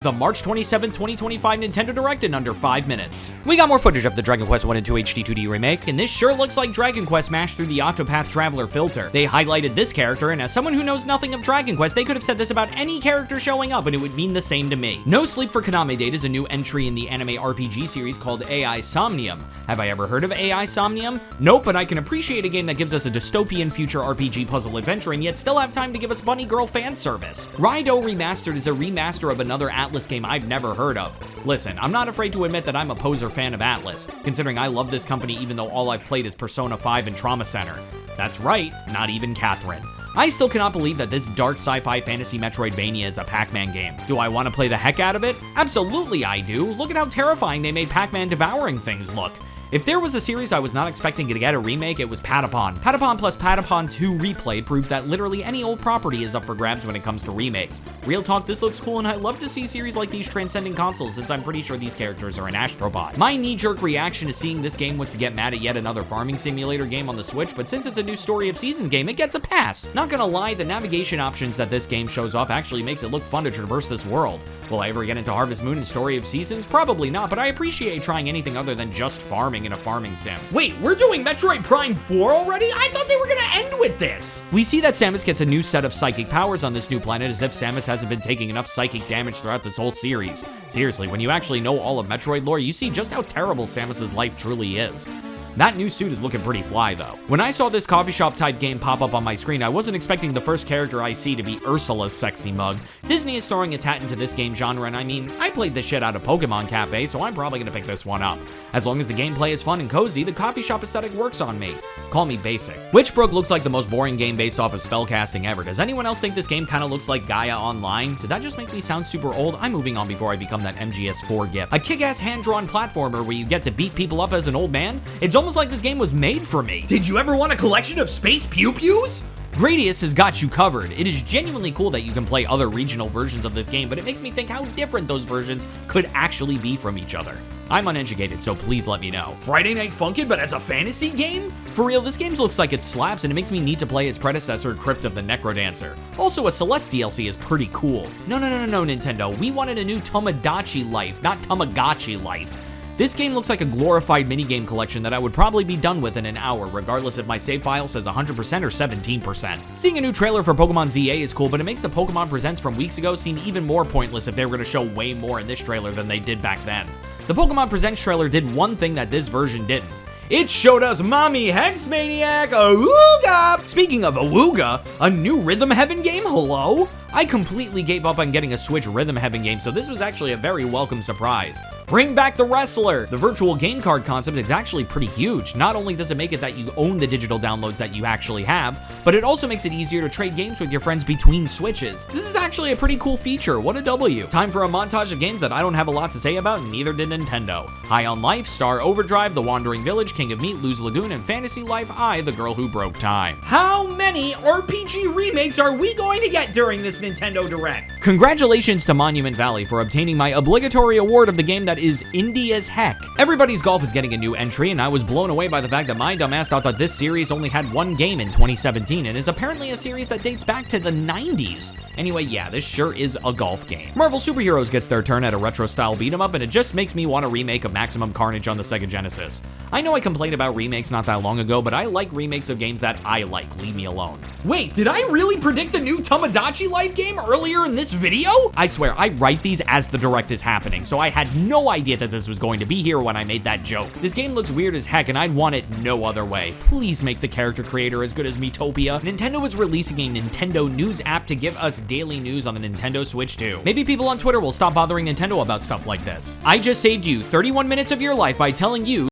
The March 27, 2025 Nintendo Direct in under 5 minutes. We got more footage of the Dragon Quest 1 and 2 HD 2D remake, and this sure looks like Dragon Quest mashed through the Octopath Traveler filter. They highlighted this character, and as someone who knows nothing of Dragon Quest, they could have said this about any character showing up, and it would mean the same to me. No Sleep for Konami Date is a new entry in the anime RPG series called AI Somnium. Have I ever heard of AI Somnium? Nope, but I can appreciate a game that gives us a dystopian future RPG puzzle adventure, and yet still have time to give us Bunny Girl fan service. Raido Remastered is a remaster of another Atlas game I've never heard of. Listen, I'm not afraid to admit that I'm a poser fan of Atlas, considering I love this company even though all I've played is Persona 5 and Trauma Center. That's right, not even Catherine. I still cannot believe that this dark sci-fi fantasy Metroidvania is a Pac-Man game. Do I want to play the heck out of it? Absolutely I do. Look at how terrifying they made Pac-Man devouring things look. If there was a series I was not expecting to get a remake, it was Patapon. Patapon plus Patapon 2 Replay proves that literally any old property is up for grabs when it comes to remakes. Real talk, this looks cool, and I love to see series like these transcending consoles since I'm pretty sure these characters are in Astrobot. My knee-jerk reaction to seeing this game was to get mad at yet another farming simulator game on the Switch, but since it's a new Story of Seasons game, it gets a pass. Not gonna lie, the navigation options that this game shows off actually makes it look fun to traverse this world. Will I ever get into Harvest Moon and Story of Seasons? Probably not, but I appreciate trying anything other than just farming in a farming sim. Wait, we're doing Metroid Prime 4 already? I thought they were gonna end with this! We see that Samus gets a new set of psychic powers on this new planet, as if Samus hasn't been taking enough psychic damage throughout this whole series. Seriously, when you actually know all of Metroid lore, you see just how terrible Samus's life truly is. That new suit is looking pretty fly though. When I saw this coffee shop type game pop up on my screen, I wasn't expecting the first character I see to be Ursula's sexy mug. Disney is throwing its hat into this game genre, and I mean, I played the shit out of Pokemon Cafe, so I'm probably gonna pick this one up. As long as the gameplay is fun and cozy, the coffee shop aesthetic works on me. Call me basic. Witchbrook looks like the most boring game based off of spellcasting ever. Does anyone else think this game kinda looks like Gaia Online? Did that just make me sound super old? I'm moving on before I become that MGS4 gif. A kick-ass hand-drawn platformer where you get to beat people up as an old man? It's almost like this game was made for me. Did you ever want a collection of space pew-pews? Gradius has got you covered. It is genuinely cool that you can play other regional versions of this game, but it makes me think how different those versions could actually be from each other. I'm uneducated, so please let me know. Friday Night Funkin', but as a fantasy game? For real, this game looks like it slaps, and it makes me need to play its predecessor, Crypt of the Necrodancer. Also, a Celeste DLC is pretty cool. No, Nintendo. We wanted a new Tomodachi Life, not Tamagotchi Life. This game looks like a glorified minigame collection that I would probably be done with in an hour, regardless if my save file says 100% or 17%. Seeing a new trailer for Pokemon ZA is cool, but it makes the Pokemon Presents from weeks ago seem even more pointless if they were going to show way more in this trailer than they did back then. The Pokemon Presents trailer did one thing that this version didn't. It showed us Mommy Hex Maniac Awooga! Speaking of Awooga, a new Rhythm Heaven game, hello? I completely gave up on getting a Switch Rhythm Heaven game, so this was actually a very welcome surprise. Bring back the wrestler! The virtual game card concept is actually pretty huge. Not only does it make it that you own the digital downloads that you actually have, but it also makes it easier to trade games with your friends between Switches. This is actually a pretty cool feature, what a W. Time for a montage of games that I don't have a lot to say about, and neither did Nintendo. High on Life, Star Overdrive, The Wandering Village, King of Meat, Lose Lagoon, and Fantasy Life I, The Girl Who Broke Time. How many RPG remakes are we going to get during this Nintendo Direct? Congratulations to Monument Valley for obtaining my obligatory award of the game that is indie as heck. Everybody's Golf is getting a new entry, and I was blown away by the fact that my dumbass thought that this series only had one game in 2017 and is apparently a series that dates back to the 90s. Anyway, yeah, this sure is a golf game. Marvel Superheroes gets their turn at a retro-style beat-em-up, and it just makes me want a remake of Maximum Carnage on the Sega Genesis. I know I complained about remakes not that long ago, but I like remakes of games that I like. Leave me alone. Wait, did I really predict the new Tomodachi Life game earlier in this video? I swear, I write these as the direct is happening, so I had no idea that this was going to be here when I made that joke. This game looks weird as heck, and I'd want it no other way. Please make the character creator as good as Miitopia. Nintendo is releasing a Nintendo News app to give us daily news on the Nintendo Switch too. Maybe people on Twitter will stop bothering Nintendo about stuff like this. I just saved you 31 minutes of your life by telling you